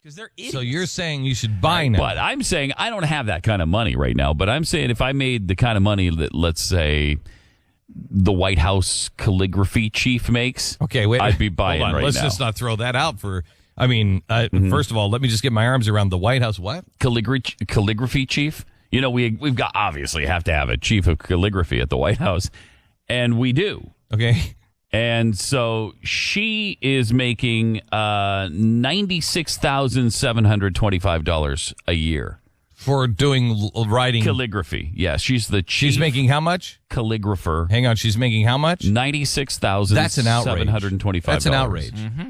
Because they're idiots. So you're saying you should buy now. But I'm saying I don't have that kind of money right now. But I'm saying if I made the kind of money that, let's say, the White House calligraphy chief makes, okay, wait, I'd be buying right Let's now. just not throw that out for. I mean, first of all, let me just get my arms around the White House. What? Calligraphy chief? You know, we've got obviously have to have a chief of calligraphy at the White House, and we do. Okay. And so she is making $96,725 a year for doing writing calligraphy. Yeah, she's the chief. She's making how much? Calligrapher. Hang on, she's making how much? $96,725. That's an outrage. That's an outrage. Mm-hmm.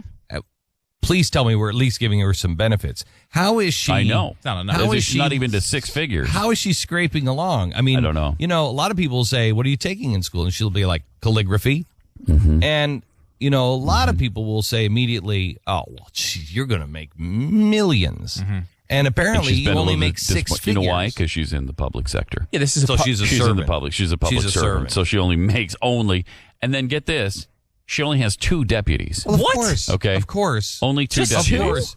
Please tell me we're at least giving her some benefits. How is she? I know. It's not enough. How is It's she not even to six figures? How is she scraping along? I mean, I don't know. You know, a lot of people say, "What are you taking in school?" And she'll be like, "Calligraphy." Mm-hmm. And you know, a lot of people will say immediately, "Oh, well, geez, you're going to make millions." Mm-hmm. And apparently, she's you been a only little make bit six disappointed. figures. You know why? Because she's in the public sector. Yeah, this is she's a She's servant. in the public. She's a public She's a servant. servant. So she only makes And then get this, she only has 2 deputies. Well, of course. Okay. Of course. Only 2 deputies. Of course.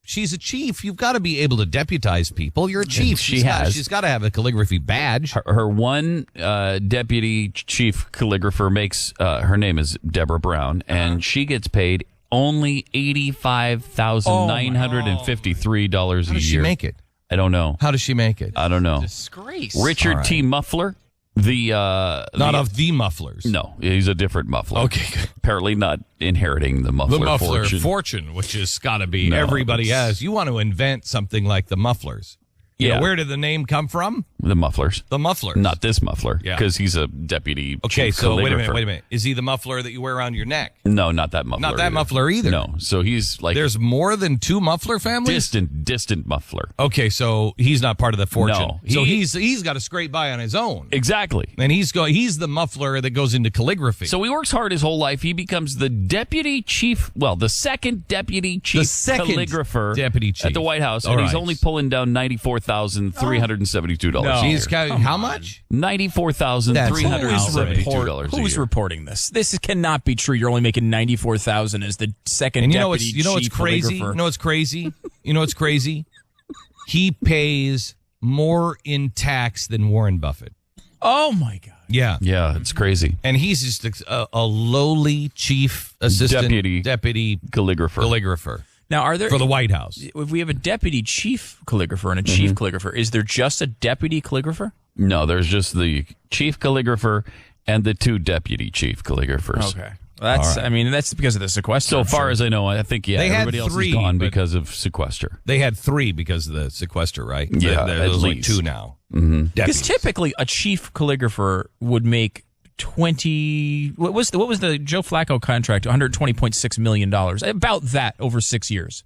She's a chief. You've got to be able to deputize people. You're a chief. She's got to have a calligraphy badge. Her one deputy chief calligrapher makes, her name is Deborah Brown, and she gets paid only $85,953 a How year. does she make it? I don't know. How does she make it? I don't know. Disgrace. Richard T. Muffler, Not of the mufflers. No, he's a different muffler. Okay, good. Apparently not inheriting the muffler, fortune, which has got to be No, everybody it's- has. You want to invent something like the mufflers. You know, Yeah. where did the name come from? The mufflers. The mufflers. Not this muffler, Yeah. because he's a deputy Okay, chief so wait a calligrapher. minute. Is he the muffler that you wear around your neck? No, not that muffler. Not that muffler either. No, so he's like There's more than 2 muffler families? distant muffler. Okay, so he's not part of the fortune. No, so he's got to scrape by on his own. Exactly. And he's the muffler that goes into calligraphy. So he works hard his whole life. He becomes the deputy chief, the second deputy chief calligrapher deputy chief at the White House, and All he's right. only pulling down $94,372 No. a year. How much? $94,372 a Who's year. reporting this? This cannot be true. You're only making $94,000 as the second And deputy you know what's chief crazy? calligrapher. You know what's crazy? You know what's crazy? He pays more in tax than Warren Buffett. Oh my God! Yeah. Yeah, it's crazy. And he's just a lowly chief assistant deputy Calligrapher. Now, are there for the White House? If we have a deputy chief calligrapher and a chief calligrapher, is there just a deputy calligrapher? No, there's just the chief calligrapher and the 2 deputy chief calligraphers. Okay. That's. I mean, that's because of the sequester. So I'm far sure. as I know, I think They had everybody else 3, is gone but- because of sequester. They had 3 because of the sequester, right? Yeah, there's at like least. 2 now. Mm-hmm. Because typically a chief calligrapher would make 20. What was the Joe Flacco contract? $120.6 million. About that over 6 years.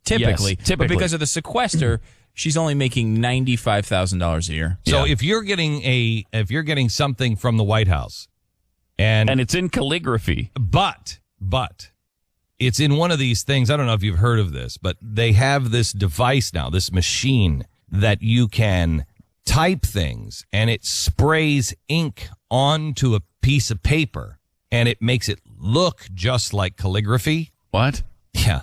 Typically. Yes, typically. But because of the sequester, she's only making $95,000 a year. So Yeah. if you're getting something from the White House, and it's in calligraphy. but it's in one of these things. I don't know if you've heard of this, but they have this device now, this machine that you can type things, and it sprays ink onto a piece of paper, and it makes it look just like calligraphy. What? Yeah.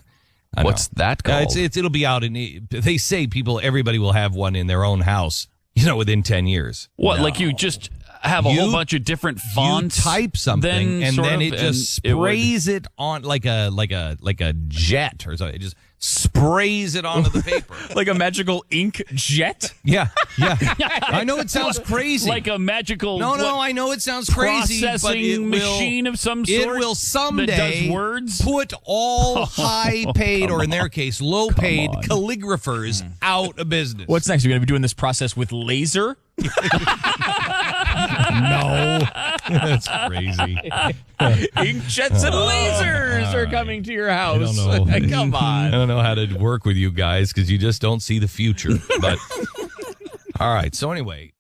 I What's know. that called? It'll be out they say everybody will have one in their own house, within 10 years. What? No. Like you just have a whole bunch of different fonts. You type something and then it just sprays it on like a jet or something. It just sprays it onto the paper. Like a magical ink jet? Yeah. I know it sounds crazy. Like a magical No, I know it sounds crazy, but processing machine of some sort. It will someday that does words. put all high-paid, or in their case, low-paid on. calligraphers out of business. What's next? You're going to be doing this process with laser? No. That's crazy. Inkjets and lasers are coming to your house. I don't know. Come I on. don't know how to work with you guys because you just don't see the future. But all right. So anyway.